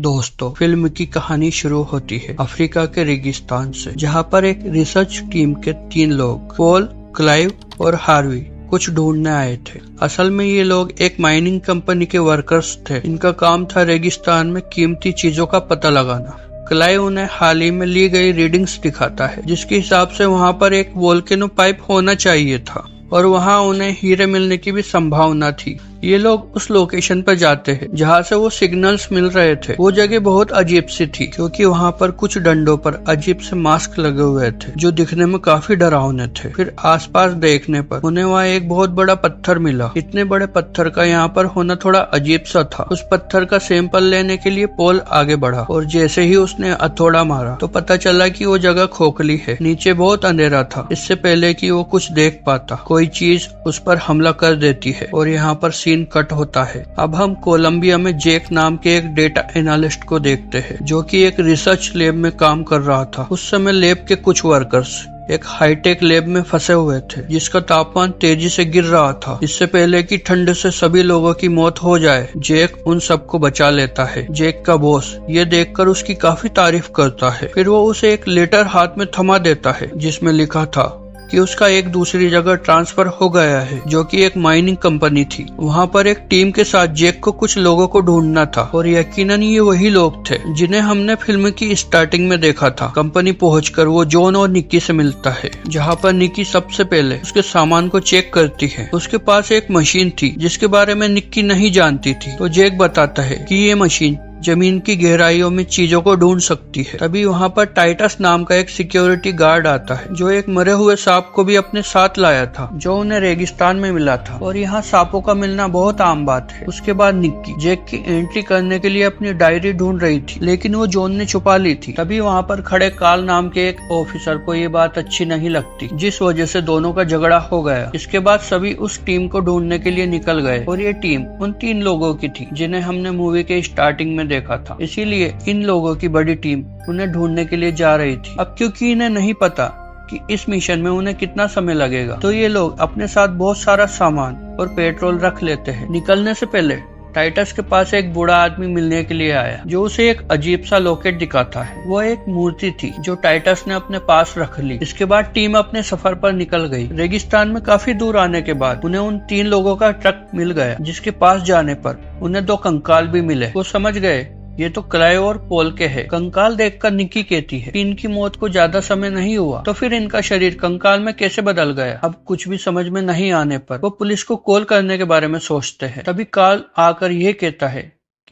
दोस्तों, फिल्म की कहानी शुरू होती है अफ्रीका के रेगिस्तान से, जहां पर एक रिसर्च टीम के 3 लोग पॉल, क्लाइव और हार्वी कुछ ढूंढने आए थे। असल में ये लोग एक माइनिंग कंपनी के वर्कर्स थे। इनका काम था रेगिस्तान में कीमती चीजों का पता लगाना। क्लाइव उन्हें हाल ही में ली गई रीडिंग्स दिखाता है, जिसके हिसाब से वहाँ पर एक वोल्केनो पाइप होना चाहिए था और वहाँ उन्हें हीरे मिलने की भी संभावना थी। ये लोग उस लोकेशन पर जाते हैं जहाँ से वो सिग्नल्स मिल रहे थे। वो जगह बहुत अजीब सी थी, क्योंकि वहाँ पर कुछ डंडों पर अजीब से मास्क लगे हुए थे जो दिखने में काफी डरावने थे। फिर आसपास देखने पर उन्हें वहाँ एक बहुत बड़ा पत्थर मिला। इतने बड़े पत्थर का यहाँ पर होना थोड़ा अजीब सा था। उस पत्थर का सैंपल लेने के लिए पॉल आगे बढ़ा और जैसे ही उसने हथौड़ा मारा तो पता चला कि वो जगह खोखली है। नीचे बहुत अंधेरा था। इससे पहले कि वो कुछ देख पाता, कोई चीज उस पर हमला कर देती है और यहाँ पर सीन कट होता है। अब हम कोलंबिया में जैक नाम के एक डेटा एनालिस्ट को देखते हैं, जो कि एक रिसर्च लैब में काम कर रहा था। उस समय लैब के कुछ वर्कर्स एक हाईटेक लैब में फंसे हुए थे, जिसका तापमान तेजी से गिर रहा था। इससे पहले कि ठंड से सभी लोगों की मौत हो जाए, जैक उन सबको बचा लेता है। जैक का बॉस ये देखकर उसकी काफी तारीफ करता है। फिर वो उसे एक लेटर हाथ में थमा देता है, जिसमें लिखा था कि उसका एक दूसरी जगह ट्रांसफर हो गया है, जो कि एक माइनिंग कंपनी थी। वहाँ पर एक टीम के साथ जैक को कुछ लोगों को ढूंढना था और यकीनन ये वही लोग थे जिन्हें हमने फिल्म की स्टार्टिंग में देखा था। कंपनी पहुंचकर वो जॉन और निक्की से मिलता है, जहाँ पर निक्की सबसे पहले उसके सामान को चेक करती है। उसके पास एक मशीन थी जिसके बारे में निक्की नहीं जानती थी, तो जैक बताता है कि ये मशीन जमीन की गहराइयों में चीजों को ढूंढ सकती है। तभी वहाँ पर टाइटस नाम का एक सिक्योरिटी गार्ड आता है, जो एक मरे हुए सांप को भी अपने साथ लाया था, जो उन्हें रेगिस्तान में मिला था और यहाँ सांपों का मिलना बहुत आम बात है। उसके बाद निक्की जैक की एंट्री करने के लिए अपनी डायरी ढूंढ रही थी, लेकिन वो जॉन ने छुपा ली थी। तभी वहाँ पर खड़े कार्ल नाम के एक ऑफिसर को ये बात अच्छी नहीं लगती, जिस वजह से दोनों का झगड़ा हो गया। इसके बाद सभी उस टीम को ढूंढने के लिए निकल गए और ये टीम उन 3 लोगों की थी जिन्हें हमने मूवी के स्टार्टिंग में देखा था। इसीलिए इन लोगों की बड़ी टीम उन्हें ढूंढने के लिए जा रही थी। अब क्योंकि इन्हें नहीं पता कि इस मिशन में उन्हें कितना समय लगेगा, तो ये लोग अपने साथ बहुत सारा सामान और पेट्रोल रख लेते हैं। निकलने से पहले टाइटस के पास एक बूढ़ा आदमी मिलने के लिए आया, जो उसे एक अजीब सा लॉकेट दिखाता है। वो एक मूर्ति थी जो टाइटस ने अपने पास रख ली। इसके बाद टीम अपने सफर पर निकल गई। रेगिस्तान में काफी दूर आने के बाद उन्हें उन 3 लोगों का ट्रक मिल गया, जिसके पास जाने पर उन्हें 2 कंकाल भी मिले। वो समझ गए ये तो क्लाइव और पॉल के हैं। कंकाल देखकर निक्की कहती है कि इनकी मौत को ज्यादा समय नहीं हुआ, तो फिर इनका शरीर कंकाल में कैसे बदल गया। अब कुछ भी समझ में नहीं आने पर वो पुलिस को कॉल करने के बारे में सोचते हैं। तभी कार्ल आकर यह कहता है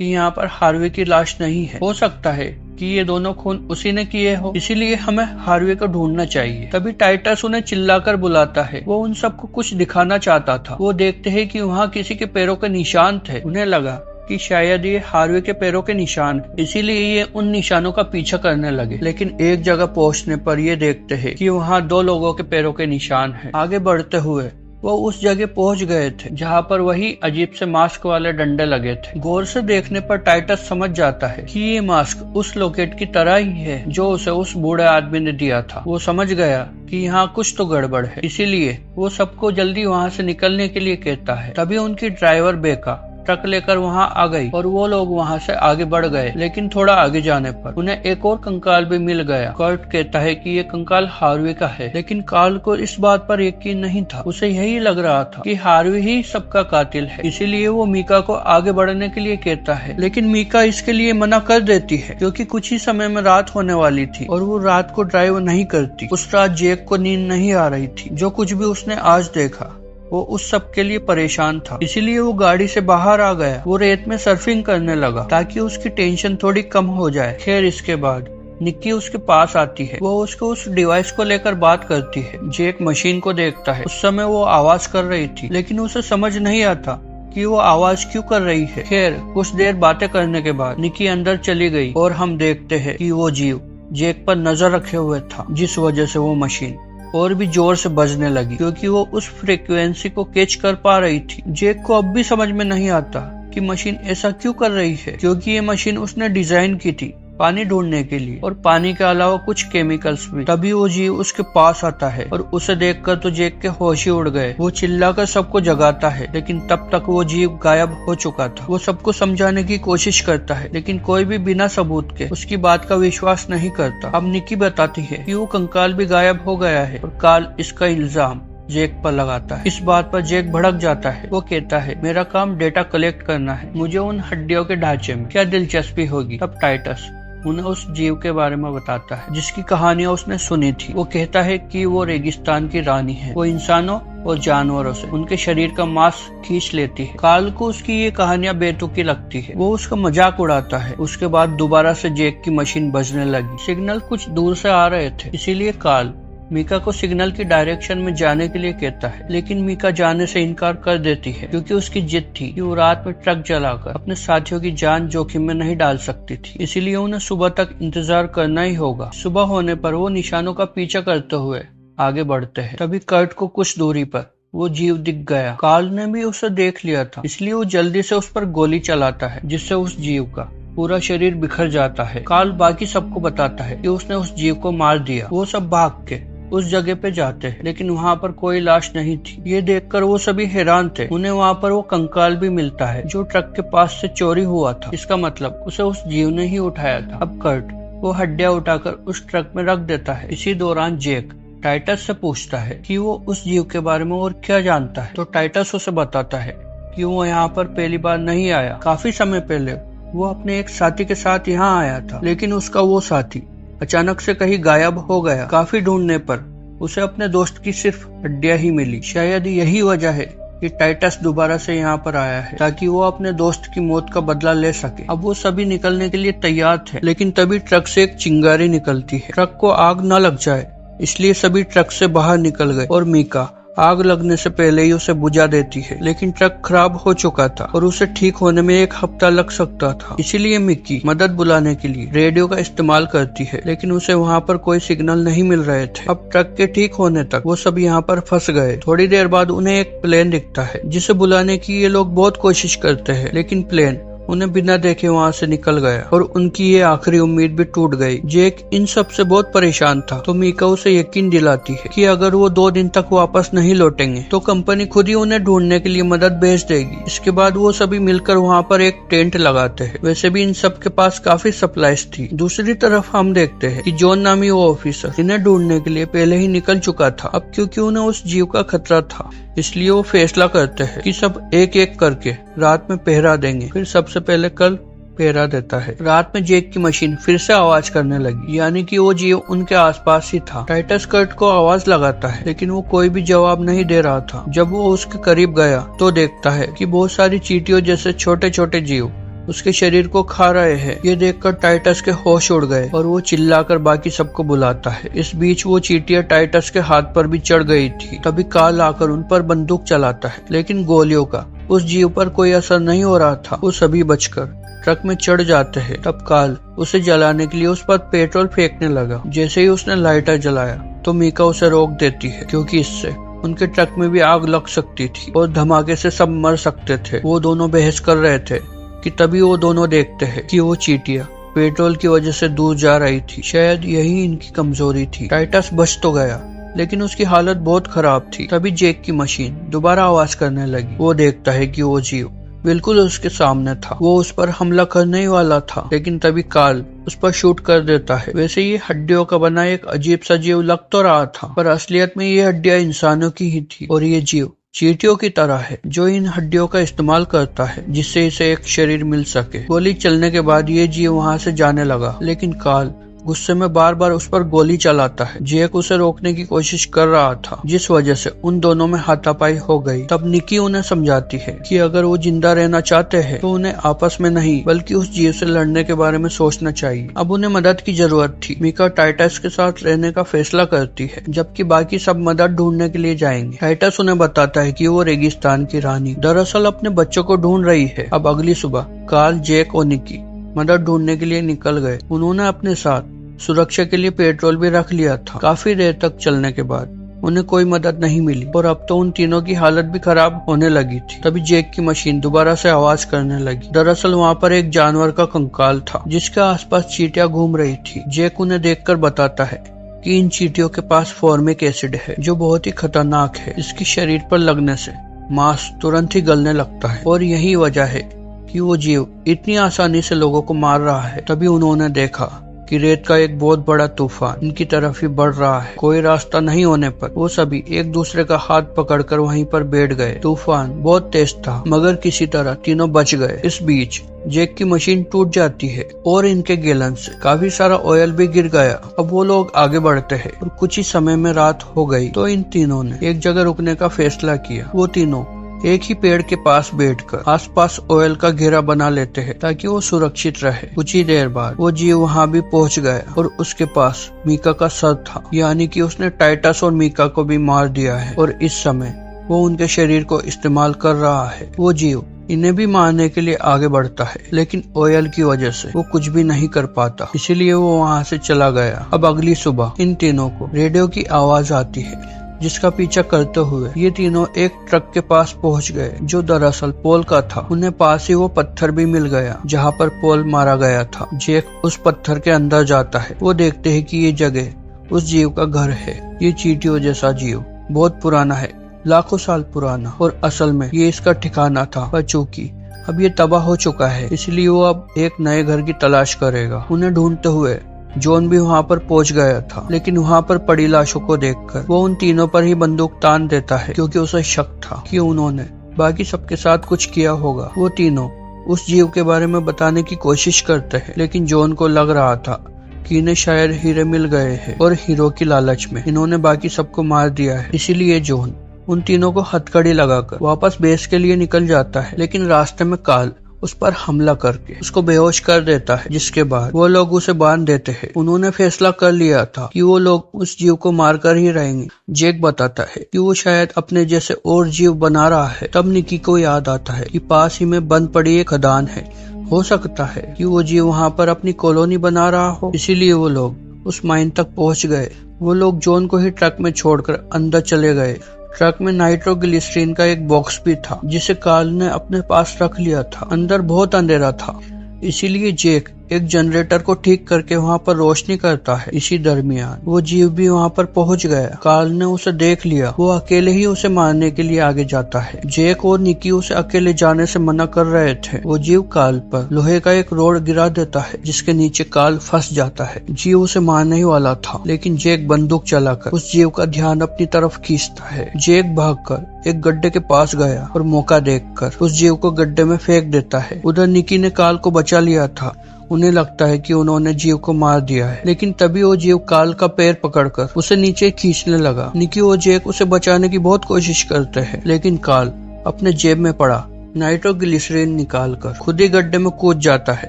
कि यहाँ पर हार्वे की लाश नहीं है। हो सकता है कि ये दोनों खून उसी ने किए हो, इसीलिए हमें हार्वे को ढूंढना चाहिए। तभी टाइटस उन्हें चिल्लाकर बुलाता है। वो उन सबको कुछ दिखाना चाहता था। वो देखते हैं कि वहाँ किसी के पैरों के निशान थे। उन्हें लगा कि शायद ये हार्वे के पैरों के निशान, इसीलिए ये उन निशानों का पीछा करने लगे। लेकिन एक जगह पहुंचने पर ये देखते हैं कि वहाँ 2 लोगों के पैरों के निशान हैं। आगे बढ़ते हुए वो उस जगह पहुंच गए थे जहाँ पर वही अजीब से मास्क वाले डंडे लगे थे। गौर से देखने पर टाइटस समझ जाता है कि ये मास्क उस लॉकेट की तरह ही है जो उसे उस बूढ़े आदमी ने दिया था। वो समझ गया कि यहाँ कुछ तो गड़बड़ है, इसीलिए वो सबको जल्दी वहाँ से निकलने के लिए कहता है। तभी उनकी ड्राइवर बेका ट्रक लेकर वहां आ गई और वो लोग वहां से आगे बढ़ गए। लेकिन थोड़ा आगे जाने पर उन्हें एक और कंकाल भी मिल गया। कर्ट कहता है कि ये कंकाल हार्वे का है, लेकिन कार्ल को इस बात पर यकीन नहीं था। उसे यही लग रहा था कि हार्वे ही सबका कातिल है। इसीलिए वो मीका को आगे बढ़ने के लिए कहता है, लेकिन मीका इसके लिए मना कर देती है, क्योंकि कुछ ही समय में रात होने वाली थी और वो रात को ड्राइव नहीं करती। उस रात जैक को नींद नहीं आ रही थी। जो कुछ भी उसने आज देखा वो उस सब के लिए परेशान था, इसीलिए वो गाड़ी से बाहर आ गया। वो रेत में सर्फिंग करने लगा ताकि उसकी टेंशन थोड़ी कम हो जाए। खैर, इसके बाद निक्की उसके पास आती है। वो उसको उस डिवाइस को लेकर बात करती है। जैक मशीन को देखता है। उस समय वो आवाज कर रही थी, लेकिन उसे समझ नहीं आता कि वो आवाज क्यों कर रही है। खैर, कुछ देर बातें करने के बाद निक्की अंदर चली गई और हम देखते हैं कि वो जीव जैक पर नजर रखे हुए था, जिस वजह से वो मशीन और भी जोर से बजने लगी, क्योंकि वो उस फ्रीक्वेंसी को कैच कर पा रही थी। जैक को अब भी समझ में नहीं आता कि मशीन ऐसा क्यों कर रही है, क्योंकि ये मशीन उसने डिजाइन की थी पानी ढूंढने के लिए और पानी के अलावा कुछ केमिकल्स भी। तभी वो जीव उसके पास आता है और उसे देखकर तो जैक के होश ही उड़ गए। वो चिल्लाकर सबको जगाता है, लेकिन तब तक वो जीव गायब हो चुका था। वो सबको समझाने की कोशिश करता है, लेकिन कोई भी बिना सबूत के उसकी बात का विश्वास नहीं करता। अब निकी बताती है कि वो कंकाल भी गायब हो गया है और कार्ल इसका इल्जाम जैक पर लगाता है। इस बात पर जैक भड़क जाता है। वो कहता है, मेरा काम डेटा कलेक्ट करना है, मुझे उन हड्डियों के ढांचे में क्या दिलचस्पी होगी। तब टाइटस उन्हें उस जीव के बारे में बताता है जिसकी कहानियां उसने सुनी थी। वो कहता है कि वो रेगिस्तान की रानी है। वो इंसानों और जानवरों से उनके शरीर का मांस खींच लेती है। कार्ल को उसकी ये कहानियां बेतुकी लगती है। वो उसका मजाक उड़ाता है। उसके बाद दोबारा से जैक की मशीन बजने लगी। सिग्नल कुछ दूर से आ रहे थे, इसीलिए कार्ल मीका को सिग्नल की डायरेक्शन में जाने के लिए कहता है, लेकिन मीका जाने से इनकार कर देती है क्योंकि उसकी जिद थी कि वो रात में ट्रक जलाकर अपने साथियों की जान जोखिम में नहीं डाल सकती थी। इसीलिए उन्हें सुबह तक इंतजार करना ही होगा। सुबह होने पर वो निशानों का पीछा करते हुए आगे बढ़ते हैं। तभी कर्ट को कुछ दूरी पर वो जीव दिख गया। कार्ल ने भी उसे देख लिया था, इसलिए वो जल्दी से उस पर गोली चलाता है, जिससे उस जीव का पूरा शरीर बिखर जाता है। कार्ल बाकी सबको बताता है कि उसने उस जीव को मार दिया। वो सब भाग के उस जगह पे जाते हैं, लेकिन वहाँ पर कोई लाश नहीं थी। ये देखकर वो सभी हैरान थे। उन्हें वहाँ पर वो कंकाल भी मिलता है जो ट्रक के पास से चोरी हुआ था। इसका मतलब उसे उस जीव ने ही उठाया था। अब कर्ट वो हड्डियां उठाकर उस ट्रक में रख देता है। इसी दौरान जैक टाइटस से पूछता है कि वो उस जीव के बारे में और क्या जानता है। तो टाइटस उसे बताता है कि वो यहाँ पर पहली बार नहीं आया। काफी समय पहले वो अपने एक साथी के साथ यहाँ आया था, लेकिन उसका वो साथी अचानक से कहीं गायब हो गया। काफी ढूंढने पर उसे अपने दोस्त की सिर्फ हड्डियां ही मिली। शायद यही वजह है कि टाइटस दोबारा से यहाँ पर आया है, ताकि वो अपने दोस्त की मौत का बदला ले सके। अब वो सभी निकलने के लिए तैयार थे, लेकिन तभी ट्रक से एक चिंगारी निकलती है। ट्रक को आग न लग जाए इसलिए सभी ट्रक से बाहर निकल गए और मीका आग लगने से पहले ही उसे बुझा देती है। लेकिन ट्रक खराब हो चुका था और उसे ठीक होने में 1 हफ्ता लग सकता था। इसीलिए मिक्की मदद बुलाने के लिए रेडियो का इस्तेमाल करती है, लेकिन उसे वहाँ पर कोई सिग्नल नहीं मिल रहे थे। अब ट्रक के ठीक होने तक वो सब यहाँ पर फंस गए। थोड़ी देर बाद उन्हें एक प्लेन दिखता है जिसे बुलाने की ये लोग बहुत कोशिश करते हैं, लेकिन प्लेन उन्हें बिना देखे वहाँ से निकल गया और उनकी ये आखिरी उम्मीद भी टूट गई। जैक इन सब से बहुत परेशान था, तो मीका उसे यकीन दिलाती है कि अगर वो 2 दिन तक वापस नहीं लौटेंगे तो कंपनी खुद ही उन्हें ढूंढने के लिए मदद भेज देगी। इसके बाद वो सभी मिलकर वहाँ पर एक टेंट लगाते हैं। वैसे भी इन सब के पास काफी सप्लाईज थी। दूसरी तरफ हम देखते हैं कि जॉन नामी वो ऑफिसर इन्हें ढूंढने के लिए पहले ही निकल चुका था। अब क्योंकि उन्हें उस जीव का खतरा था, इसलिए वो फैसला करते हैं कि सब एक एक करके रात में पहरा देंगे। फिर सबसे पहले कल पहरा देता है। रात में जैक की मशीन फिर से आवाज करने लगी, यानी कि वो जीव उनके आसपास ही था। टाइटस कर्ट को आवाज लगाता है, लेकिन वो कोई भी जवाब नहीं दे रहा था। जब वो उसके करीब गया तो देखता है कि बहुत सारी चींटियों जैसे छोटे छोटे जीव उसके शरीर को खा रहे हैं। ये देखकर टाइटस के होश उड़ गए और वो चिल्लाकर बाकी सबको बुलाता है। इस बीच वो चींटियां टाइटस के हाथ पर भी चढ़ गई थी। तभी कार्ल आकर उन पर बंदूक चलाता है, लेकिन गोलियों का उस जीव पर कोई असर नहीं हो रहा था। वो सभी बचकर ट्रक में चढ़ जाते हैं। तब कार्ल उसे जलाने के लिए उस पर पेट्रोल फेंकने लगा। जैसे ही उसने लाइटर जलाया तो मीका उसे रोक देती है, क्योंकि इससे उनके ट्रक में भी आग लग सकती थी और धमाके से सब मर सकते थे। वो दोनों बहस कर रहे थे कि तभी वो दोनों देखते हैं कि वो चींटियां पेट्रोल की वजह से दूर जा रही थी। शायद यही इनकी कमजोरी थी। टाइटस बच तो गया, लेकिन उसकी हालत बहुत खराब थी। तभी जैक की मशीन दोबारा आवाज करने लगी। वो देखता है कि वो जीव बिल्कुल उसके सामने था। वो उस पर हमला करने ही वाला था, लेकिन तभी कार्ल उस पर शूट कर देता है। वैसे ये हड्डियों का बना एक अजीब सा जीव लग तो रहा था, पर असलियत में ये हड्डियां इंसानों की ही थी और ये जीव चींटियों की तरह है जो इन हड्डियों का इस्तेमाल करता है जिससे इसे एक शरीर मिल सके। गोली चलने के बाद ये जीव वहाँ से जाने लगा, लेकिन कार्ल गुस्से में बार बार उस पर गोली चलाता है। जैक उसे रोकने की कोशिश कर रहा था, जिस वजह से उन दोनों में हाथापाई हो गई। तब निकी उन्हें समझाती है कि अगर वो जिंदा रहना चाहते हैं तो उन्हें आपस में नहीं बल्कि उस जीव से लड़ने के बारे में सोचना चाहिए। अब उन्हें मदद की जरूरत थी। मीका टाइटस के साथ रहने का फैसला करती है, जबकि बाकी सब मदद ढूंढने के लिए जाएंगे। टाइटस उन्हें बताता है कि वो रेगिस्तान की रानी दरअसल अपने बच्चों को ढूंढ रही है। अब अगली सुबह कार्ल, जैक और निकी मदद ढूंढने के लिए निकल गए। उन्होंने अपने साथ सुरक्षा के लिए पेट्रोल भी रख लिया था। काफी देर तक चलने के बाद उन्हें कोई मदद नहीं मिली और अब तो उन तीनों की हालत भी खराब होने लगी थी। तभी जैक की मशीन दोबारा से आवाज करने लगी। दरअसल वहाँ पर एक जानवर का कंकाल था जिसके आसपास चींटियां घूम रही थी। जैक उन्हें देखकर बताता है कि इन चींटियों के पास फॉर्मिक एसिड है जो बहुत ही खतरनाक है। इसकी शरीर पर लगने से मांस तुरंत ही गलने लगता है और यही वजह है कि वो जीव इतनी आसानी से लोगों को मार रहा है। तभी उन्होंने देखा कि रेत का एक बहुत बड़ा तूफान इनकी तरफ ही बढ़ रहा है। कोई रास्ता नहीं होने पर वो सभी एक दूसरे का हाथ पकड़कर वहीं पर बैठ गए। तूफान बहुत तेज था मगर किसी तरह तीनों बच गए। इस बीच जैक की मशीन टूट जाती है और इनके गैलन से काफी सारा ऑयल भी गिर गया। अब वो लोग आगे बढ़ते हैं और कुछ ही समय में रात हो गई तो इन तीनों ने एक जगह रुकने का फैसला किया। वो तीनों एक ही पेड़ के पास बैठकर आसपास ऑयल का घेरा बना लेते हैं ताकि वो सुरक्षित रहे। कुछ ही देर बाद वो जीव वहाँ भी पहुँच गया और उसके पास मीका का सर था, यानी कि उसने टाइटस और मीका को भी मार दिया है और इस समय वो उनके शरीर को इस्तेमाल कर रहा है। वो जीव इन्हें भी मारने के लिए आगे बढ़ता है लेकिन ऑयल की वजह से वो कुछ भी नहीं कर पाता, इसीलिए वो वहाँ से चला गया। अब अगली सुबह इन तीनों को रेडियो की आवाज आती है जिसका पीछा करते हुए ये तीनों एक ट्रक के पास पहुंच गए जो दरअसल पॉल का था। उन्हें पास ही वो पत्थर भी मिल गया जहां पर पॉल मारा गया था। जैक उस पत्थर के अंदर जाता है। वो देखते हैं कि ये जगह उस जीव का घर है। ये चींटियों जैसा जीव बहुत पुराना है, लाखों साल पुराना, और असल में ये इसका ठिकाना था। पर चूंकि अब ये तबाह हो चुका है इसलिए वो अब एक नए घर की तलाश करेगा। उन्हें ढूंढते हुए जॉन भी वहाँ पर पहुंच गया था लेकिन वहाँ पर पड़ी लाशों को देखकर वो उन तीनों पर ही बंदूक तान देता है क्योंकि उसे शक था कि उन्होंने बाकी सबके साथ कुछ किया होगा। वो तीनों उस जीव के बारे में बताने की कोशिश करते हैं लेकिन जॉन को लग रहा था कि इन्हें शायद हीरे मिल गए हैं और हीरो की लालच में इन्होंने बाकी सबको मार दिया है। इसीलिए जॉन उन तीनों को हथकड़ी लगाकर वापस बेस के लिए निकल जाता है लेकिन रास्ते में काल उस पर हमला करके उसको बेहोश कर देता है, जिसके बाद वो लोग उसे बांध देते हैं। उन्होंने फैसला कर लिया था कि वो लोग उस जीव को मारकर ही रहेंगे। जैक बताता है कि वो शायद अपने जैसे और जीव बना रहा है। तब निकी को याद आता है कि पास ही में बंद पड़ी एक खदान है, हो सकता है कि वो जीव वहाँ पर अपनी कॉलोनी बना रहा हो। इसीलिए वो लोग उस माइन तक पहुँच गए। वो लोग जॉन को ही ट्रक में छोड़कर अंदर चले गए। ट्रक में नाइट्रोग्लिसरीन का एक बॉक्स भी था जिसे कार्ल ने अपने पास रख लिया था। अंदर बहुत अंधेरा था इसीलिए जैक एक जनरेटर को ठीक करके वहाँ पर रोशनी करता है। इसी दरमियान वो जीव भी वहाँ पर पहुँच गया। कार्ल ने उसे देख लिया। वो अकेले ही उसे मारने के लिए आगे जाता है। जैक और निकी उसे अकेले जाने से मना कर रहे थे। वो जीव कार्ल पर लोहे का एक रोड गिरा देता है जिसके नीचे कार्ल फंस जाता है। जीव उसे मारने ही वाला था लेकिन जैक बंदूक चलाकर उस जीव का ध्यान अपनी तरफ खींचता है। जैक भागकर एक गड्ढे के पास गया और मौका देखकर उस जीव को गड्ढे में फेंक देता है। उधर निकी ने कार्ल को बचा लिया था। उन्हें लगता है कि उन्होंने जीव को मार दिया है लेकिन तभी वो जीव कार्ल का पैर पकड़कर उसे नीचे खींचने लगा। निकी और जैक उसे बचाने की बहुत कोशिश करते हैं लेकिन कार्ल अपने जेब में पड़ा नाइट्रोग्लिसरीन निकालकर खुद ही गड्ढे में कूद जाता है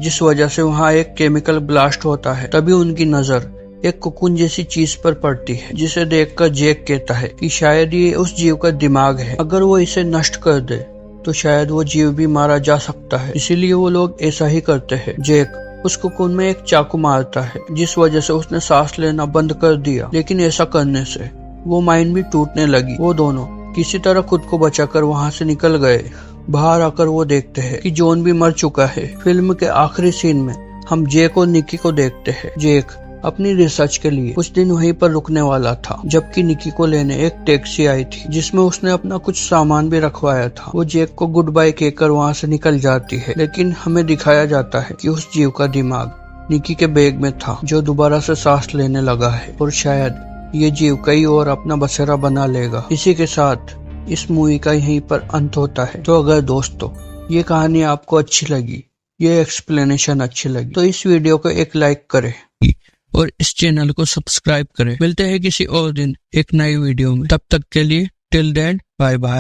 जिस वजह से वहाँ एक केमिकल ब्लास्ट होता है। तभी उनकी नजर एक कोकून जैसी चीज पर पड़ती है जिसे देखकर जैक कहता है कि शायद ये उस जीव का दिमाग है। अगर वो इसे नष्ट कर दे तो शायद वो जीव भी मारा जा सकता है। इसीलिए वो लोग ऐसा ही करते हैं। जैक उस कोकून में एक चाकू मारता है जिस वजह से उसने सांस लेना बंद कर दिया लेकिन ऐसा करने से वो माइन भी टूटने लगी। वो दोनों किसी तरह खुद को बचाकर वहाँ से निकल गए। बाहर आकर वो देखते हैं कि जॉन भी मर चुका है। फिल्म के आखिरी सीन में हम जैक और निकी को देखते हैं। जैक अपनी रिसर्च के लिए कुछ दिन वहीं पर रुकने वाला था जबकि निकी को लेने एक टैक्सी आई थी जिसमें उसने अपना कुछ सामान भी रखवाया था। वो जैक को गुड बाय कहकर वहाँ से निकल जाती है लेकिन हमें दिखाया जाता है कि उस जीव का दिमाग निकी के बैग में था जो दोबारा से सांस लेने लगा है और शायद ये जीव कई और अपना बसेरा बना लेगा। इसी के साथ इस मूवी का यहीं पर अंत होता है। तो अगर दोस्तों ये कहानी आपको अच्छी लगी, ये एक्सप्लेनेशन अच्छी लगी तो इस वीडियो को एक लाइक करें और इस चैनल को सब्सक्राइब करें। मिलते हैं किसी और दिन एक नई वीडियो में। तब तक के लिए टिल देन बाय बाय।